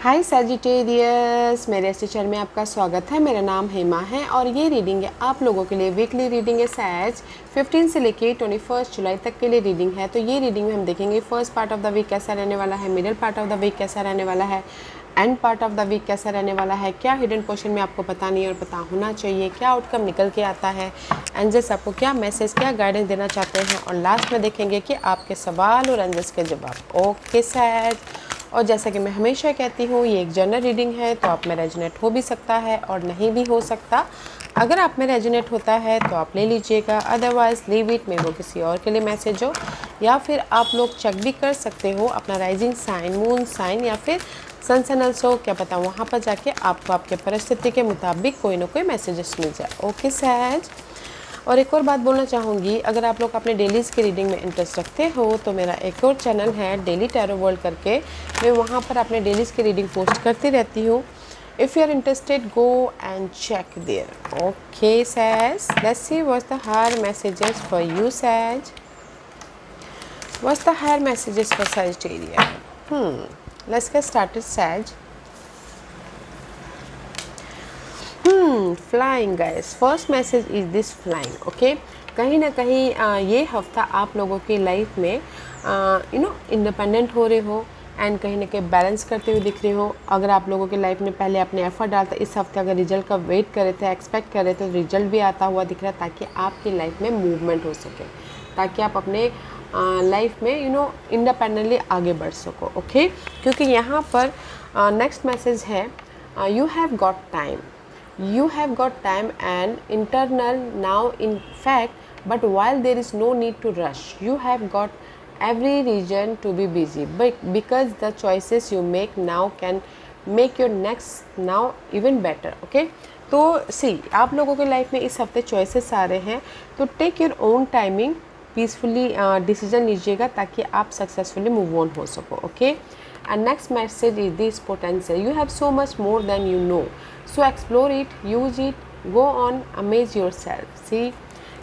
हाय Sagittarius, मेरे इस channel में आपका स्वागत है। मेरा नाम हेमा है और ये रीडिंग है आप लोगों के लिए। वीकली रीडिंग है सैज 15 से लेके 21 जुलाई तक के लिए रीडिंग है। तो ये रीडिंग में हम देखेंगे first part of the week कैसा रहने वाला है, middle part of the week कैसा रहने वाला है, end part of the week कैसा रहने वाला है, क्या हिडन पोर्शन में आपको पता नहीं और पता होना चाहिए, क्या आउटकम निकल के आता है, एंजल्स आपको क्या मैसेज, क्या गाइडेंस देना चाहते हैं, और लास्ट में देखेंगे कि आपके सवाल और एंजल्स के जवाब। ओके सैज, और जैसा कि मैं हमेशा कहती हूँ ये एक जनरल रीडिंग है, तो आप में रेजोनेट हो भी सकता है और नहीं भी हो सकता। अगर आप में रेजोनेट होता है तो आप ले लीजिएगा, अदरवाइज लीव इट, में वो किसी और के लिए मैसेज हो। या फिर आप लोग चेक भी कर सकते हो अपना राइजिंग साइन, मून साइन या फिर सन सनल्स हो, क्या पता वहाँ पर जाके आपको आपके परिस्थिति के मुताबिक कोई ना कोई मैसेजेस मिल जाए। ओके सैज, और एक और बात बोलना चाहूँगी, अगर आप लोग अपने डेलीज़ की रीडिंग में इंटरेस्ट रखते हो तो मेरा एक और चैनल है डेली टैरो वर्ल्ड करके, मैं वहाँ पर अपने डेलीज़ की रीडिंग पोस्ट करती रहती हूँ। If you are interested go and check there. Okay Sag, let's see what's the higher messages for you Sag. What's the higher messages for Sagittarius? Let's get started Sag. Flying guys, first message is this flying. Okay, कहीं ना कहीं ये हफ्ता आप लोगों की life में independent हो रहे हो एंड कहीं ना कहीं बैलेंस करते हुए दिख रहे हो। अगर आप लोगों की लाइफ में पहले अपने एफर्ट डालते, इस हफ्ते अगर रिजल्ट का वेट कर रहे थे, एक्सपेक्ट कर रहे थे, तो रिजल्ट भी आता हुआ दिख रहा है, ताकि आपकी लाइफ में मूवमेंट हो सके, ताकि आप अपने लाइफ में इंडिपेंडेंटली आगे बढ़ सको। ओके, क्योंकि यहाँ पर नेक्स्ट मैसेज है you have got time, you have got time and internal now in fact, but while there is no need to rush, you have got every reason to be busy, but because the choices you make now can make your next now even better. Okay, तो सी आप लोगों के life में इस हफ्ते choices आ रहे हैं, तो take your own timing, peacefully decision लीजिएगा ताकि आप सक्सेसफुली मूव ऑन हो सको। Okay, and next message is this potential, you have so much more than you know, so explore it, use it, go on, amaze yourself. See,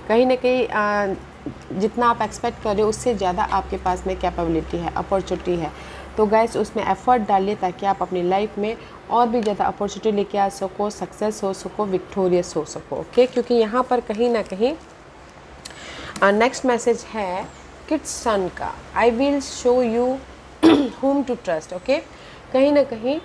कहीं ना कहीं जितना आप एक्सपेक्ट कर रहे हो उससे ज़्यादा आपके पास में कैपेबिलिटी है, अपॉर्चुनिटी है, तो गाइस उसमें एफर्ट डालिए ताकि आप अपनी लाइफ में और भी ज़्यादा अपॉर्चुनिटी लेके आ सको, सक्सेस हो सको, विक्टोरियस हो सको। ओके, क्योंकि यहाँ पर कहीं ना कहीं नेक्स्ट मैसेज है किड्स सन का, I will show you whom to trust. Okay, कहीं ना कहीं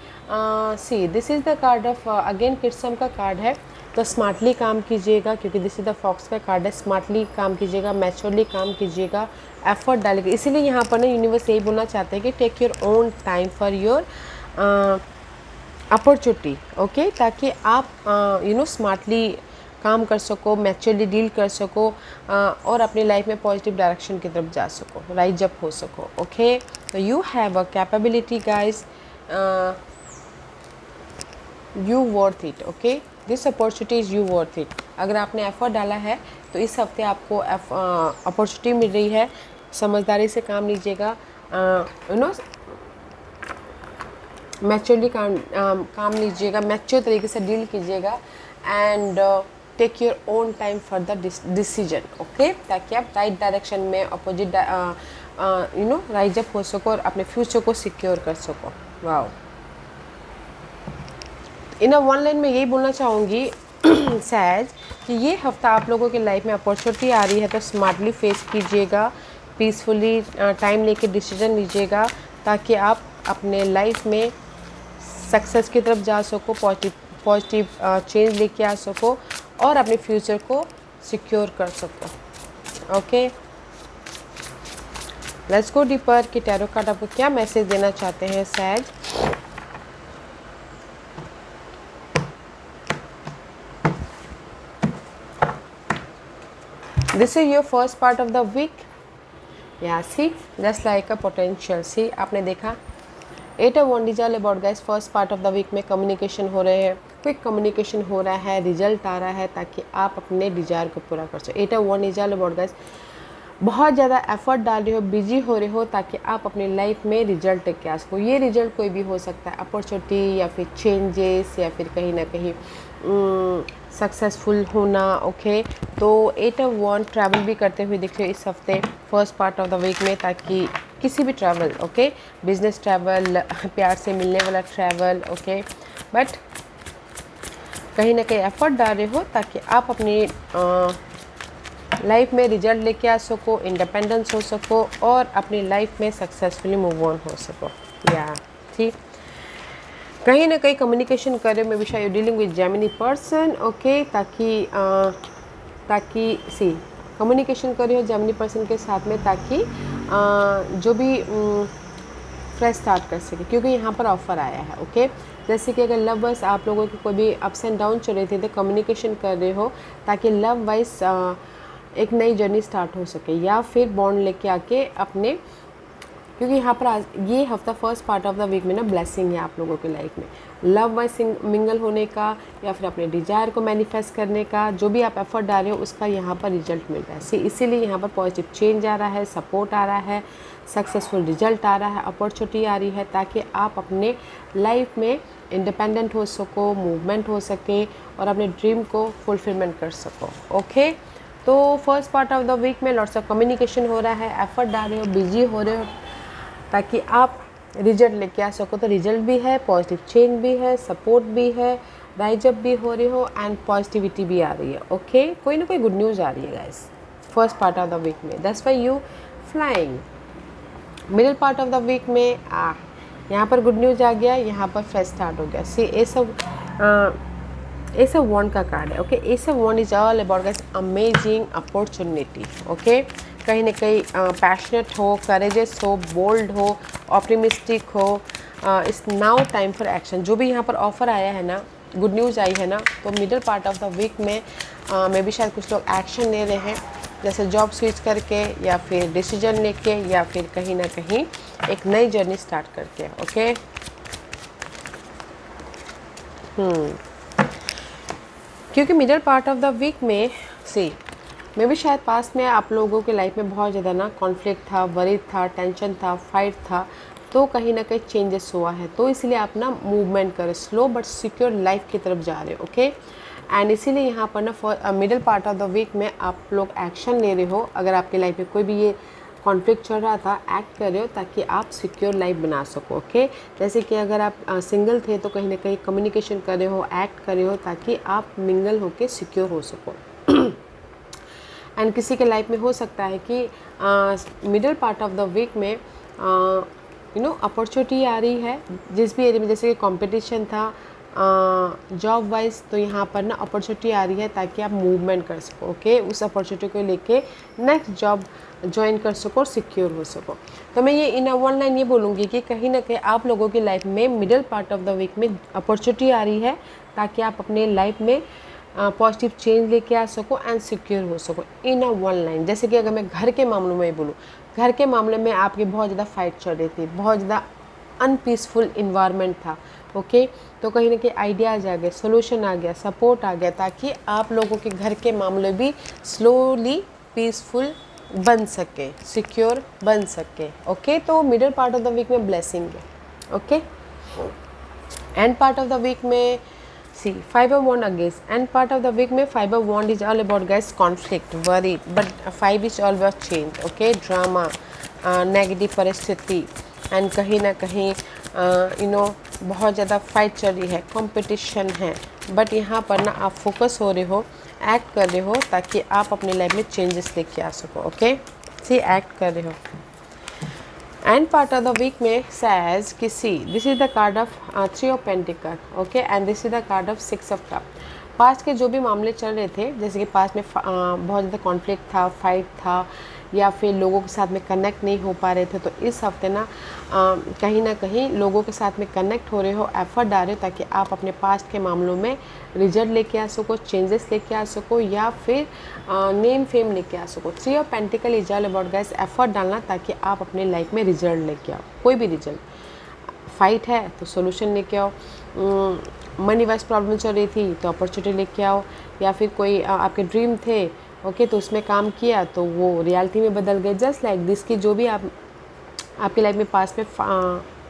see this is the card of again किड्सम का कार्ड है, तो स्मार्टली काम कीजिएगा, क्योंकि दिस इज़ द फॉक्स का कार्ड है। स्मार्टली काम कीजिएगा, मैच्योरली काम कीजिएगा, एफर्ट डालिएगा। इसीलिए यहाँ पर ना यूनिवर्स यही बोलना चाहते हैं कि take your own time for your opportunity. Okay, ताकि आप स्मार्टली काम कर सको, मैच्योरली डील कर सको, और अपनी लाइफ में पॉजिटिव डायरेक्शन की तरफ जा सको, राइज अप हो सको। ओके, तो you have a capability guys, you worth it. Okay, this opportunity is you worth it. अगर आपने एफर्ट डाला है तो इस हफ्ते आपको अपॉर्चुनिटी मिल रही है, समझदारी से काम लीजिएगा, मैच्योरली काम लीजिएगा, मैच्योर तरीके से डील कीजिएगा, and take your own time for the decision. Okay, ताकि आप राइट डायरेक्शन में अपोजिट राइज अप हो सको और अपने फ्यूचर को सिक्योर कर सको। वाओ, इन वन लाइन में यही बोलना चाहूँगी सैज कि ये हफ्ता आप लोगों की लाइफ में अपॉर्चुनिटी आ रही है, तो स्मार्टली फेस कीजिएगा, पीसफुली टाइम लेके डिसीजन लीजिएगा, ताकि आप अपने लाइफ में सक्सेस की तरफ जा सको, पॉजिटिव चेंज लेके आ सको और अपने फ्यूचर को सिक्योर कर सको। ओके, लेट्स गो डीपर कि टैरो कार्ड आपको क्या मैसेज देना चाहते हैं Sag. This is your first part of the week, या see just like a potential. See, आपने देखा 8 of wands all about guys, first part of the week में कम्युनिकेशन हो रहे हैं, क्विक कम्युनिकेशन हो रहा है, रिजल्ट आ रहा है, ताकि आप अपने डिजायर को पूरा कर सको। 8 of wands all about guys, बहुत ज़्यादा एफर्ट डाल रहे हो, बिजी हो रहे हो, ताकि आप अपनी लाइफ में रिजल्ट लेके आ सको। ये रिजल्ट कोई भी हो सकता है, अपॉर्चुनिटी या फिर चेंजेस या फिर कहीं ना कहीं सक्सेसफुल होना। ओके, तो 8 ऑफ वन ट्रैवल भी करते हुए दिख रहे हो इस हफ्ते first part of the week में, ताकि किसी भी ट्रैवल, ओके, बिजनेस ट्रैवल, प्यार से मिलने वाला ट्रैवल, ओके, बट कहीं ना कहीं एफर्ट डाल रहे हो ताकि आप अपनी लाइफ में रिजल्ट लेके आ सको, इंडिपेंडेंस हो सको और अपनी लाइफ में सक्सेसफुली मूव ऑन हो सको। या ठीक, कहीं ना कहीं कम्युनिकेशन कर रहे हो, मे बी शायद dealing with Gemini person, okay, ताकि सी कम्युनिकेशन कर रहे हो जेमिनी पर्सन के साथ में, ताकि जो भी फ्रेश स्टार्ट कर सके, क्योंकि यहाँ पर ऑफर आया है, ओके। जैसे कि अगर लव वाइज आप लोगों के कोई भी अप्स एंड डाउन चल रहे थे तो कम्युनिकेशन कर रहे हो ताकि लव वाइज एक नई जर्नी स्टार्ट हो सके, या फिर बॉन्ड लेके आके अपने, क्योंकि यहाँ पर आज ये हफ्ता first part of the week में ना ब्लेसिंग है आप लोगों की लाइफ में, लव वाइज मिंगल होने का या फिर अपने डिजायर को मैनिफेस्ट करने का, जो भी आप एफर्ट डाल रहे हो उसका यहाँ पर रिजल्ट मिल रहा है। इसीलिए यहाँ पर पॉजिटिव चेंज आ रहा है, सपोर्ट आ रहा है, सक्सेसफुल रिजल्ट आ रहा है, अपॉर्चुनिटी आ रही है, ताकि आप अपने लाइफ में इंडिपेंडेंट हो सको, मूवमेंट हो सके और अपने ड्रीम को फुलफिलमेंट कर सको, ओके। तो first part of the week में लॉट्स ऑफ कम्युनिकेशन हो रहा है, एफर्ट डाल रहे हो, बिजी हो रहे हो ताकि आप रिजल्ट लेके आ सको। तो रिजल्ट भी है, पॉजिटिव चेंज भी है, सपोर्ट भी है, राइज अप भी हो रहे हो एंड पॉजिटिविटी भी आ रही है, ओके। कोई ना कोई गुड न्यूज़ आ रही है guys first part of the week में, that's why you flying. Middle part of the week में यहाँ पर गुड न्यूज़ आ गया, यहाँ पर फेस्ट स्टार्ट हो गया। सी एस ऑफ वॉन्ड का कार्ड है, okay. Ace of wand is all about guys amazing opportunity, okay. कहीं ना कहीं पैशनेट हो, करेजियस हो, बोल्ड हो, ऑप्टिमिस्टिक हो, it's now time for action. जो भी यहाँ पर ऑफर आया है ना, गुड न्यूज़ आई है ना, तो middle part of the week में मे भी शायद कुछ लोग एक्शन ले रहे हैं, जैसे जॉब स्विच करके या फिर डिसीजन लेके या फिर कहीं ना कहीं एक नई जर्नी स्टार्ट करके, ओके। क्योंकि middle part of the week में सी मे भी शायद पास्ट में आप लोगों के लाइफ में बहुत ज़्यादा ना कॉन्फ्लिक्ट था, वरीड था, टेंशन था, फाइट था, तो कहीं ना कहीं चेंजेस हुआ है, तो इसलिए आप ना मूवमेंट करें, स्लो बट सिक्योर लाइफ की तरफ जा रहे हो, ओके। एंड इसीलिए यहाँ पर ना middle part of the week में आप लोग एक्शन ले रहे हो। अगर आपके लाइफ में कोई भी ये कॉन्फ्लिक्ट चल रहा था, एक्ट कर रहे हो ताकि आप सिक्योर लाइफ बना सको, ओके। जैसे कि अगर आप सिंगल थे तो कहीं ना कहीं कम्युनिकेशन कर रहे हो, एक्ट कर रहे हो ताकि आप मिंगल होके सिक्योर हो सको। एंड किसी के लाइफ में हो सकता है कि middle part of the week में अपॉर्चुनिटी आ रही है जिस भी एरिया में, जैसे कि कंपटीशन था जॉब वाइज, तो यहाँ पर ना अपॉर्चुनिटी आ रही है ताकि आप मूवमेंट कर सको, ओके। उस अपॉर्चुनिटी को लेके नेक्स्ट जॉब ज्वाइन कर सको और सिक्योर हो सको। तो मैं ये इन वन लाइन ये बोलूँगी कि कहीं ना कहीं आप लोगों की लाइफ में middle part of the week में अपॉर्चुनिटी आ रही है ताकि आप अपने लाइफ में पॉजिटिव चेंज लेके आ सको एंड सिक्योर हो सको इन वन लाइन। जैसे कि अगर मैं घर के मामलों में बोलूँ, घर के मामले में आपकी बहुत ज़्यादा फाइट चल रही थी, बहुत ज़्यादा अनपीसफुल इन्वायरमेंट था, ओके। तो कहीं ना कहीं आइडियाज़ आ गए, सोल्यूशन आ गया, सपोर्ट आ गया, ताकि आप लोगों के घर के मामले भी स्लोली पीसफुल बन सके, सिक्योर बन सके, ओके। तो middle part of the week में ब्लेसिंग है, okay. End part of the week में see 5 of wand against end part of the week में 5 of wand is all about guys conflict, worry, but 5 is all about change, okay, drama, negative परिस्थिति and कहीं ना कहीं बहुत ज़्यादा fight चल रही है, कंपटीशन है, बट यहाँ पर ना आप फोकस हो रहे हो, एक्ट कर रहे हो ताकि आप अपनी लाइफ में चेंजेस लेके आ सको, ओके। सी एक्ट कर रहे हो। End part of the week में says कि see this is the card of 3 of Pentacles, okay, and this is the card of 6 of Cups। Past के जो भी मामले चल रहे थे, जैसे कि पास्ट में बहुत ज़्यादा कॉन्फ्लिक्ट था, फाइट था, या फिर लोगों के साथ में कनेक्ट नहीं हो पा रहे थे, तो इस हफ्ते ना कहीं लोगों के साथ में कनेक्ट हो रहे हो, एफर्ट डाल रहे हो ताकि आप अपने पास्ट के मामलों में रिजल्ट लेके आ सको, चेंजेस लेके आ सको, या फिर नेम फेम लेके आ सको। 3 of Pentacles is all about guys effort डालना ताकि आप अपने लाइफ में रिजल्ट लेके आओ, कोई भी रिजल्ट। फाइट है तो सोल्यूशन लेके आओ, मनी वाइज प्रॉब्लम चल रही थी तो अपॉर्चुनिटी लेके आओ, या फिर कोई आपके ड्रीम थे, ओके, तो उसमें काम किया तो वो रियलिटी में बदल गए। जस्ट लाइक दिस की जो भी आपकी लाइफ में पास्ट में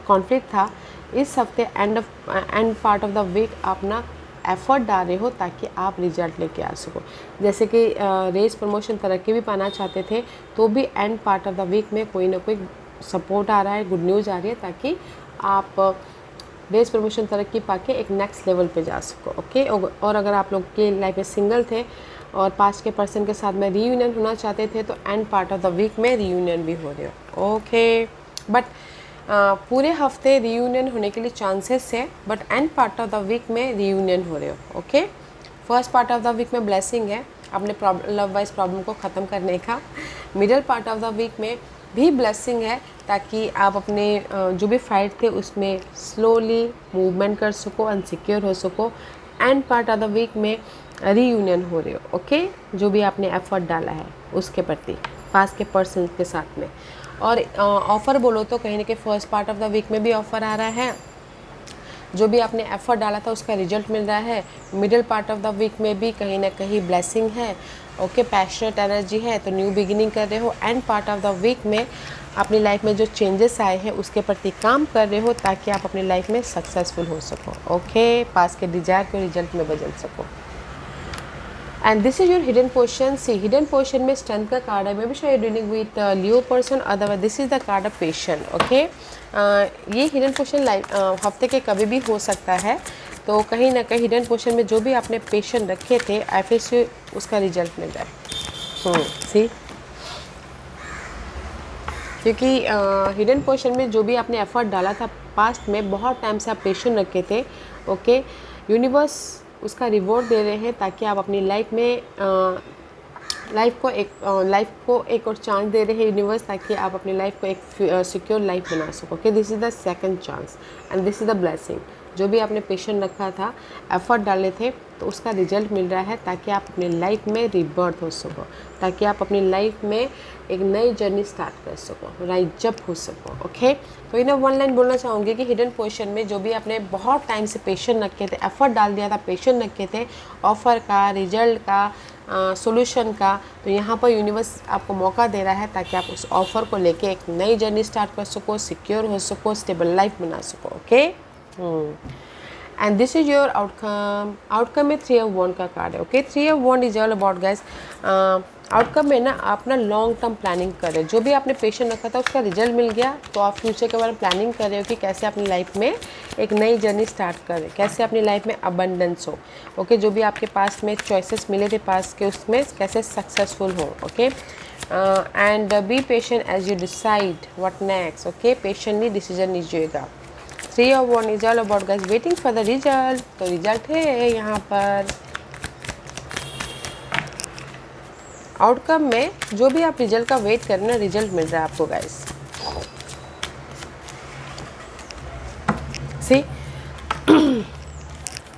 कॉन्फ्लिक्ट था, इस हफ्ते end part of the week आप ना एफर्ट डाल रहे हो ताकि आप रिजल्ट लेके आ सको। जैसे कि रेस प्रमोशन तरक्की भी पाना चाहते थे, तो भी end part of the week में कोई ना कोई सपोर्ट आ रहा है, गुड न्यूज़ आ रही है, ताकि आप रेस प्रमोशन तरक्की पाके एक नेक्स्ट लेवल पे जा सको। ओके, और अगर आप लोग के लाइफ में सिंगल थे और पास्ट के पर्सन के साथ में रीयूनियन होना चाहते थे तो end part of the week में रीयूनियन भी हो रहे हो। ओके, बट पूरे हफ्ते रीयूनियन होने के लिए चांसेस है, but end part of the week में रीयूनियन हो रहे हो। Okay, first part of the week में ब्लेसिंग है अपने लव वाइज प्रॉब्लम को ख़त्म करने का। Middle part of the week में भी ब्लेसिंग है, ताकि आप अपने जो भी फाइट थे उसमें स्लोली मूवमेंट कर सको, अनसिक्योर हो सको। End part of the week में रीयूनियन हो रहे हो। ओके, जो भी आपने एफर्ट डाला है उसके प्रति पास के पर्सन के साथ में। और ऑफ़र बोलो तो कहीं ना कहीं first part of the week में भी ऑफ़र आ रहा है, जो भी आपने एफर्ट डाला था उसका रिजल्ट मिल रहा है। Middle part of the week में भी कहीं ना कहीं ब्लेसिंग है। ओके, पैशनेट एनर्जी है तो न्यू बिगिनिंग कर रहे हो। End part of the week में अपनी लाइफ में जो चेंजेस आए हैं उसके प्रति काम कर रहे हो, ताकि आप अपनी लाइफ में सक्सेसफुल हो सको। ओके, पास के डिजायर को रिजल्ट में बदल सको। And this is your hidden portion. See, hidden portion में स्ट्रेंथ का कार्ड है। मे बी शायद dealing with Leo person, otherwise this is the card of patient. Okay, ये हिडन पोर्शन लाइफ हफ्ते के कभी भी हो सकता है, तो कहीं ना कहीं हिडन पोर्शन में जो भी आपने पेशेंट रखे थे आई फिर उसका रिजल्ट मिल रहा है। सी, क्योंकि हिडन पोर्शन में जो भी आपने एफर्ट डाला था पास्ट में, बहुत टाइम से आप पेशेंट रखे थे। ओके, यूनिवर्स उसका रिवॉर्ड दे रहे हैं, ताकि आप अपनी लाइफ में लाइफ को एक और चांस दे रहे हैं यूनिवर्स, ताकि आप अपनी लाइफ को एक सिक्योर लाइफ बना सको। Okay, this is the second chance and this is the blessing. जो भी आपने पेशेंट रखा था, एफर्ट डाले थे, तो उसका रिजल्ट मिल रहा है, ताकि आप अपनी लाइफ में रिबर्थ हो सको, ताकि आप अपनी लाइफ में एक नई जर्नी स्टार्ट कर सको, राइज अप हो सको। ओके, तो इन्हें वन लाइन बोलना चाहूँगी कि हिडन पोर्शन में जो भी आपने बहुत टाइम से पेशेंट रखे थे, एफर्ट डाल दिया था, पेशेंट रखे थे, ऑफ़र का, रिजल्ट का, सॉल्यूशन का, तो यहाँ पर यूनिवर्स आपको मौका दे रहा है, ताकि आप उस ऑफ़र को लेके एक नई जर्नी स्टार्ट कर सको, सिक्योर हो सको, स्टेबल लाइफ बना सको। Okay, and this is your outcome. Outcome में 3 ऑफ वॉन्ड का कार्ड है। Okay, 3 of wand is all about guys, outcome में ना आप ना लॉन्ग टर्म प्लानिंग कर रहे हो। जो भी आपने पेशेंट रखा था उसका रिजल्ट मिल गया, तो आप फ्यूचर के बारे में प्लानिंग कर रहे हो कि कैसे अपनी लाइफ में एक नई जर्नी स्टार्ट करें, कैसे अपनी लाइफ में अबंडेंस हो। ओके, जो भी आपके पास में चॉइसेस मिले थे पास के, उसमें कैसे सक्सेसफुल हो। Okay, and be patient as you decide what next. Okay, patiently decision लीजिएगा। 3 of Wands is all about guys waiting for the result। तो रिजल्ट है यहाँ पर। आउटकम में जो भी आप रिजल्ट का वेट कर रहे हैं, रिजल्ट मिल रहा है आपको गाइस। सी,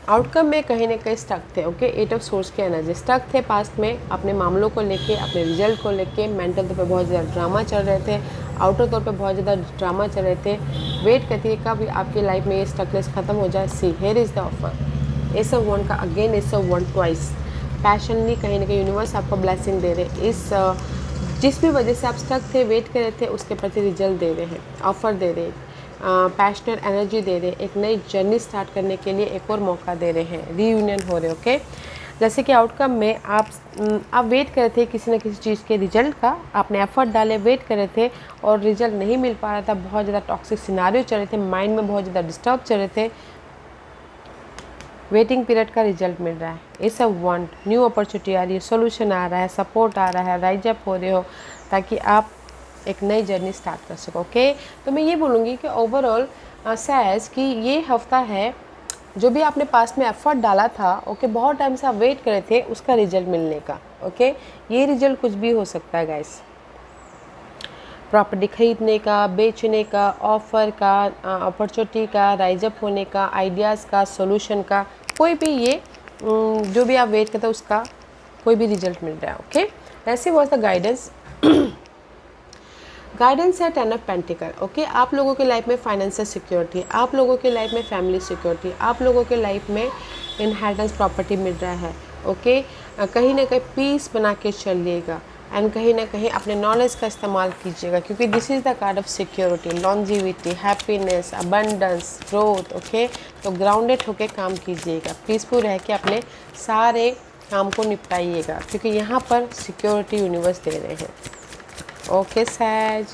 आउटकम में कहीं ना कहीं स्टक थे। ओके, 8 ऑफ सोर्स के एनर्जी स्टक थे पास्ट में, अपने मामलों को लेके, अपने रिजल्ट को लेके मेंटल तौर पे बहुत ज़्यादा ड्रामा चल रहे थे, आउटर तौर पे बहुत ज़्यादा ड्रामा चल रहे थे। वेट करती है कब आपकी लाइफ में ये स्टकनेस खत्म हो जाए। See, here is the offer. Ace of wand का again ace of wand twice. Passionately कहीं ना कहीं यूनिवर्स आपको ब्लेसिंग दे रहे हैं। इस जिस भी वजह से आप स्टक थे, वेट कर रहे थे, उसके प्रति रिजल्ट दे रहे हैं, ऑफ़र दे रहे हैं, पैशनेट एनर्जी दे रहे हैं, एक नई जर्नी स्टार्ट करने के लिए एक और मौका दे रहे हैं, रीयूनियन हो रहे। ओके, जैसे कि आउटकम में आप वेट कर रहे थे किसी न किसी चीज़ के रिजल्ट का, आपने एफर्ट डाले, वेट कर रहे थे और रिजल्ट नहीं मिल पा रहा था, बहुत ज़्यादा टॉक्सिक सिनारियो चल रहे थे, माइंड में बहुत ज़्यादा डिस्टर्ब चल रहे थे। वेटिंग पीरियड का रिजल्ट मिल रहा है। It's a want, new opportunity आ रही है, सोल्यूशन आ रहा है, सपोर्ट आ रहा है, राइज अप हो रहे हो, ताकि आप एक नई जर्नी स्टार्ट कर सको। ओके, तो मैं ये बोलूँगी कि ओवरऑल सैज कि ये हफ्ता है, जो भी आपने पास्ट में एफर्ट डाला था, ओके, बहुत टाइम से आप वेट कर रहे थे उसका रिजल्ट मिलने का। ओके, ये रिजल्ट कुछ भी हो सकता है गाइस, प्रॉपर्टी खरीदने का, बेचने का, ऑफ़र का, अपॉर्चुनिटी का, राइज अप होने का, आइडियाज़ का, सॉल्यूशन का, कोई भी ये जो भी आप वेट करते हो उसका कोई भी रिजल्ट मिल रहा है। ओके, ऐसे वॉज द गाइडेंस। गाइडेंस है 10 ऑफ पेंटिकल। ओके, आप लोगों के लाइफ में फाइनेंशियल सिक्योरिटी, आप लोगों के लाइफ में फैमिली सिक्योरिटी, आप लोगों के लाइफ में इनहेरिटेंस प्रॉपर्टी मिल रहा है। ओके, कहीं ना कहीं पीस बना के चलिएगा एंड कहीं ना कहीं अपने नॉलेज का इस्तेमाल कीजिएगा, क्योंकि this is the card of security, longevity, happiness, abundance, growth. Okay, तो ग्राउंडेड होके काम कीजिएगा, पीसफुल रह के अपने सारे काम को निपटाइएगा, क्योंकि यहाँ पर सिक्योरिटी यूनिवर्स दे रहे हैं। ओके सैज,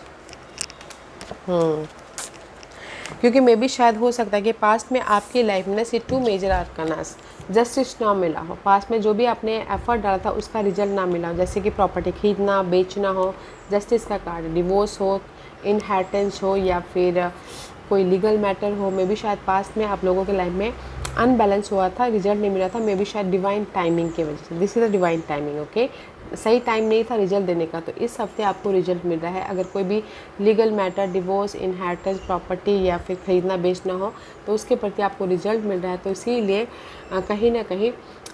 क्योंकि मे भी शायद हो सकता है कि पास्ट में आपकी लाइफ में ना सी 2 मेजर आर्कानास जस्टिस ना मिला हो, पास्ट में जो भी आपने एफर्ट डाला था उसका रिजल्ट ना मिला हो, जैसे कि प्रॉपर्टी खरीदना बेचना हो, जस्टिस का कार्ड, डिवोर्स हो, इनहेरिटेंस हो, या फिर कोई लीगल मैटर हो। मे भी शायद पास्ट में आप लोगों के लाइफ में अनबैलेंस हुआ था, रिजल्ट नहीं मिला था, मे बी शायद डिवाइन टाइमिंग की वजह से। This is the divine timing, okay. सही टाइम नहीं था रिजल्ट देने का, तो इस हफ्ते आपको रिजल्ट मिल रहा है। अगर कोई भी legal matter, divorce, inheritance, property या फिर ख़रीदना बेचना हो तो उसके प्रति आपको रिजल्ट मिल रहा है। तो इसीलिए कहीं ना कहीं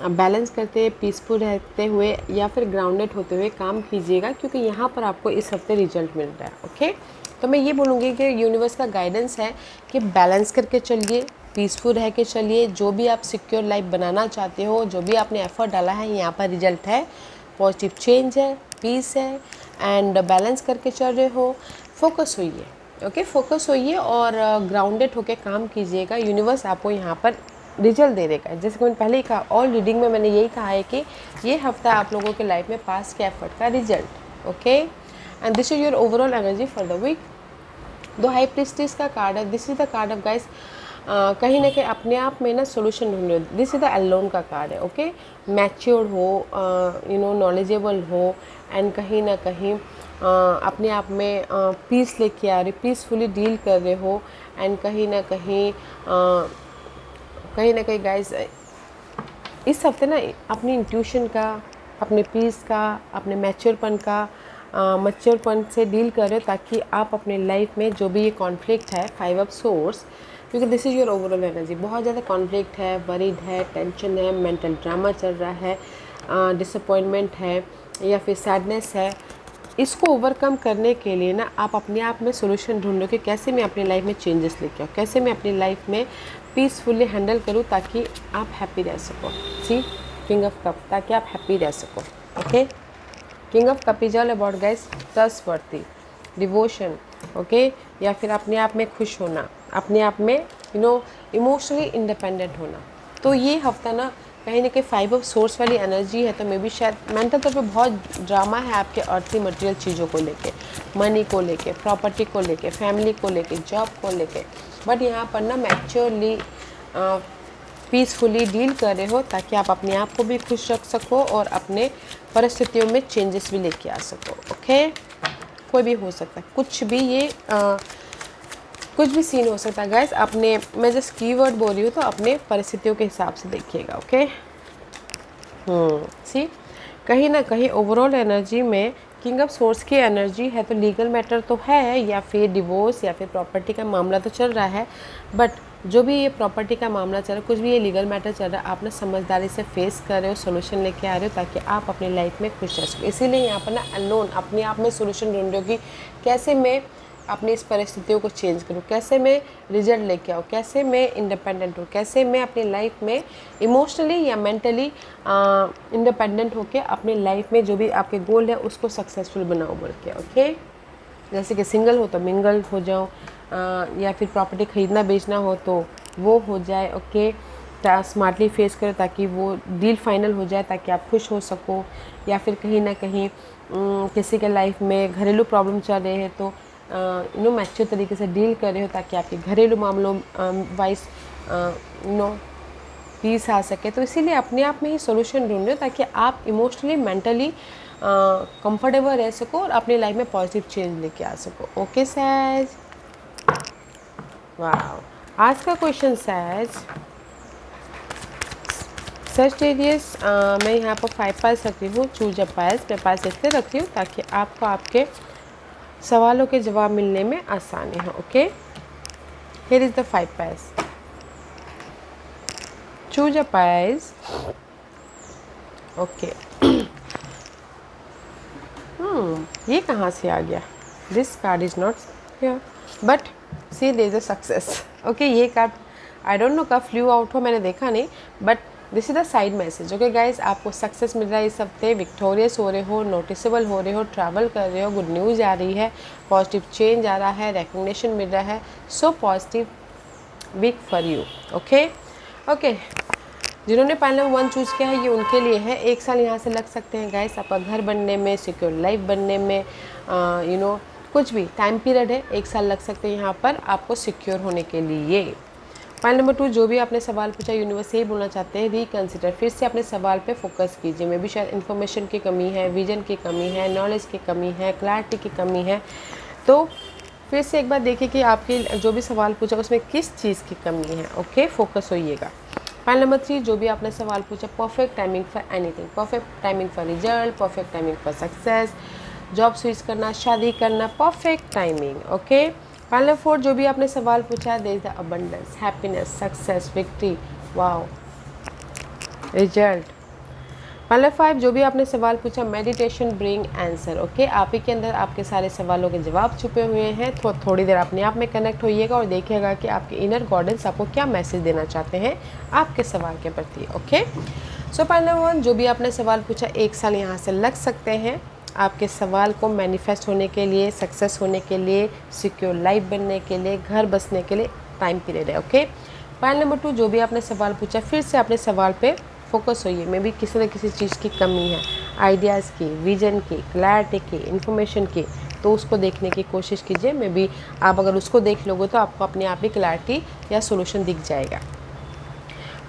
बैलेंस करते, पीसफुल रहते हुए या फिर ग्राउंडेड होते हुए काम कीजिएगा, क्योंकि यहाँ पर आपको इस हफ्ते रिजल्ट मिल रहा है, ओके। तो मैं ये बोलूँगी कि यूनिवर्स का गाइडेंस है कि बैलेंस करके चलिए, पीसफुल रह के चलिए। जो भी आप सिक्योर लाइफ बनाना चाहते हो, जो भी आपने एफर्ट डाला है, यहाँ पर रिजल्ट है, पॉजिटिव चेंज है, पीस है, एंड बैलेंस करके चल रहे हो। फोकस होइए, ओके, फोकस होइए और ग्राउंडेड होकर काम कीजिएगा। यूनिवर्स आपको यहाँ पर रिजल्ट दे देगा। जैसे कि मैंने पहले ही कहा, ऑल रीडिंग में मैंने यही कहा है कि ये हफ्ता आप लोगों के लाइफ में पास के एफर्ट का result, okay. And this is your overall energy for the week. दो हाई प्रिस्टिस का कार्ड है, this is the card of guys, कहीं ना कहीं अपने आप में ना सोल्यूशन ढूंढ रहे हो। दिस इज द अलोन का कार्ड है, ओके। मैच्योर्ड हो, नॉलेजेबल हो, एंड कहीं ना कहीं अपने आप में पीस लेके आ रहे, पीसफुली डील कर रहे हो, एंड कहीं ना कहीं गाइस इस हफ्ते ना अपनी इंट्यूशन का, अपने पीस का, अपने मैच्योरपन से डील कर रहे हो, ताकि आप अपने लाइफ में जो भी ये कॉन्फ्लिक्ट है, 5 ऑफ सोर्स, क्योंकि this is your overall energy, बहुत ज़्यादा कॉन्फ्लिक्ट है, वरीड है, टेंशन है, मेंटल ड्रामा चल रहा है, डिसअपॉइंटमेंट है या फिर सैडनेस है। इसको ओवरकम करने के लिए ना आप अपने आप में सोल्यूशन ढूंढो कि कैसे मैं अपनी लाइफ में चेंजेस लेके आऊँ, कैसे मैं अपनी लाइफ में पीसफुली हैंडल करूँ ताकि आप हैप्पी रह सको। सी किंग ऑफ कप, ताकि आप हैप्पी रह सको, okay. King of cup is all about guys trustworthy, devotion, okay, या फिर अपने आप में खुश होना, अपने आप में इमोशनली इंडिपेंडेंट होना। तो ये हफ्ता ना कहीं ना कहीं 5 ऑफ सोर्स वाली एनर्जी है, तो मे बी शायद मेंटल तौर पे बहुत ड्रामा है आपके अर्थी मटेरियल चीज़ों को लेके, मनी को लेके, प्रॉपर्टी को लेके, फैमिली को लेके, जॉब को लेके, बट यहाँ पर ना मैच्योरली पीसफुली डील कर रहे हो, ताकि आप अपने आप को भी खुश रख सको और अपने परिस्थितियों में चेंजेस भी लेके आ सको, ओके। कोई भी हो सकता है, कुछ भी, ये कुछ भी सीन हो सकता है गाइस। अपने, मैं जस्ट कीवर्ड बोल रही हूँ, तो अपने परिस्थितियों के हिसाब से देखिएगा, ओके। सी कहीं ना कहीं ओवरऑल एनर्जी में किंग ऑफ सोर्स की एनर्जी है, तो लीगल मैटर तो है, या फिर डिवोर्स या फिर प्रॉपर्टी का मामला तो चल रहा है, बट जो भी ये प्रॉपर्टी का मामला चल रहा है, कुछ भी ये लीगल मैटर चल रहा है, आप ना समझदारी से फेस कर रहे हो, सोल्यूशन लेके आ रहे हो, ताकि आप अपनी लाइफ में खुश रह सको। इसीलिए यहाँ पर ना अननोन अपने आप में सोल्यूशन ढूंढ रहे हो कि कैसे मैं अपनी इस परिस्थितियों को चेंज करूँ, कैसे मैं रिजल्ट लेके आऊँ, कैसे मैं इंडिपेंडेंट हूँ, कैसे मैं अपनी लाइफ में इमोशनली या मेंटली इंडिपेंडेंट होकर अपनी लाइफ में जो भी आपके गोल है उसको सक्सेसफुल बनाओ बोल के, ओके। जैसे कि सिंगल हो तो मिंगल हो जाओ, या फिर प्रॉपर्टी ख़रीदना बेचना हो तो वो हो जाए, ओके। स्मार्टली फेस करो ताकि वो डील फाइनल हो जाए, ताकि आप खुश हो सको, या फिर कहीं ना कहीं किसी के लाइफ में घरेलू प्रॉब्लम चल रहे हैं, तो मैच्योर तरीके से डील कर रहे हो, ताकि आपके घरेलू मामलों वाइज पीस आ सके। तो इसीलिए अपने आप में ही सोल्यूशन ढूंढ रहे हो, ताकि आप इमोशनली, मेंटली कंफर्टेबल रह सको और अपनी लाइफ में पॉजिटिव चेंज लेके आ सको, ओके सैज। वाह, आज का क्वेश्चन सैजिटेरियस, मैं यहाँ पर 5 पाइल्स रख रही हूँ, चूज अ पाइल्स मैं पाइल्स इसलिए रख रही हूँ ताकि आपको आपके सवालों के जवाब मिलने में आसानी हो, okay. Here is the 5 piles, choose a piles, okay. ये कहाँ से आ गया? This card is not here, but see there is a success, okay. ये कार्ड आई डोंट नो कब फ्लू आउट हो, मैंने देखा नहीं, but this is the side message, okay guys. आपको सक्सेस मिल रहा है इस हफ्ते, विक्टोरियस हो रहे हो, नोटिसेबल हो रहे हो, ट्रैवल कर रहे हो, गुड न्यूज़ आ रही है, पॉजिटिव चेंज आ रहा है, रिकग्निशन मिल रहा है, so positive week for you, okay. Okay, जिन्होंने पाइल नंबर 1 चूज़ किया है ये उनके लिए है। 1 साल यहाँ से लग सकते हैं गाइस आपका घर बनने में, सिक्योर लाइफ बनने में, कुछ भी टाइम पीरियड है, 1 साल लग सकते हैं यहाँ पर आपको सिक्योर होने के लिए। पॉइंट नंबर 2, जो भी आपने सवाल पूछा यूनिवर्स यही बोलना चाहते हैं, रिकंसिडर, फिर से अपने सवाल पे फोकस कीजिए। मे भी शायद इन्फॉर्मेशन की कमी है, विजन की कमी है, नॉलेज की कमी है, क्लैरिटी की कमी है, तो फिर से एक बार देखिए कि आपके जो भी सवाल पूछा उसमें किस चीज़ की कमी है। ओके, फोकस होइएगा। पॉइंट नंबर 3, जो भी आपने सवाल पूछा, perfect timing for anything, perfect timing for result, perfect timing for success, job switch करना, शादी करना, perfect timing. Okay. Point number 4, जो भी आपने सवाल पूछा, there is the abundance, happiness, success, victory, wow, result. Point number 5, जो भी आपने सवाल पूछा, मेडिटेशन ब्रिंग आंसर। ओके, आप ही के अंदर आपके सारे सवालों के जवाब छुपे हुए हैं। थोड़ी देर अपने आप में कनेक्ट होइएगा और देखिएगा कि आपके इनर गाइडेंस आपको क्या मैसेज देना चाहते हैं आपके सवाल के प्रति। ओके, सो पॉइंट नंबर 1, जो भी आपने सवाल पूछा, 1 साल यहाँ से लग सकते हैं आपके सवाल को मैनिफेस्ट होने के लिए, सक्सेस होने के लिए, सिक्योर लाइफ बनने के लिए, घर बसने के लिए टाइम पीरियड है। ओके। पॉइंट नंबर 2, जो भी आपने सवाल पूछा, फिर से अपने सवाल पे फोकस होइए। मे भी किसी न किसी चीज़ की कमी है, आइडियाज़ की, विजन की, क्लैरिटी की, इन्फॉर्मेशन की, तो उसको देखने की कोशिश कीजिए। मे भी आप अगर उसको देख लोगे तो आपको अपने आप ही क्लैरिटी या सोल्यूशन दिख जाएगा।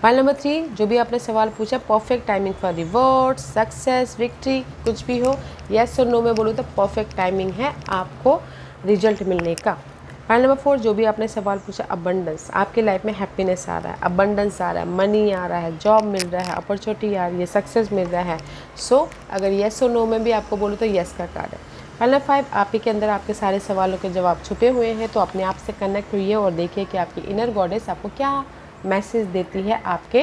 पॉइंट नंबर 3, जो भी आपने सवाल पूछा, perfect timing for reward, success, victory, कुछ भी हो, येस और नो में बोलूँ तो परफेक्ट टाइमिंग है आपको रिजल्ट मिलने का। पॉइंट नंबर 4, जो भी आपने सवाल पूछा, अबंडेंस, आपके लाइफ में हैप्पीनेस आ रहा है, अबंडेंस आ रहा है, मनी आ रहा है, जॉब मिल रहा है, अपॉर्चुनिटी आ रही है, सक्सेस मिल रहा है। सो अगर येस और नो में भी आपको बोलूँ तो येस का कार्ड है। पॉइंट नंबर 5, आप ही के अंदर आपके सारे सवालों के जवाब छुपे हुए हैं, तो अपने आप से कनेक्ट हुई और देखिए कि आपकी इनर गॉडेस आपको क्या मैसेज देती है आपके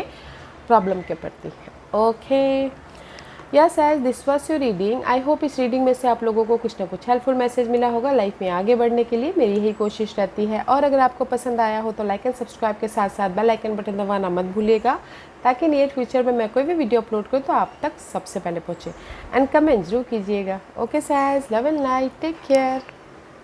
प्रॉब्लम के प्रति। Okay, yes as this was your reading. I hope इस रीडिंग में से आप लोगों को कुछ ना कुछ हेल्पफुल मैसेज मिला होगा। लाइफ में आगे बढ़ने के लिए मेरी यही कोशिश रहती है, और अगर आपको पसंद आया हो तो लाइक एंड सब्सक्राइब के साथ साथ बेल आइकन बटन दबाना मत भूलिएगा, ताकि नियर फ्यूचर में मैं कोई भी वीडियो अपलोड करूँ तो आप तक सबसे पहले पहुँचे। एंड कमेंट जरूर कीजिएगा। Okay Sag, love and light, take care.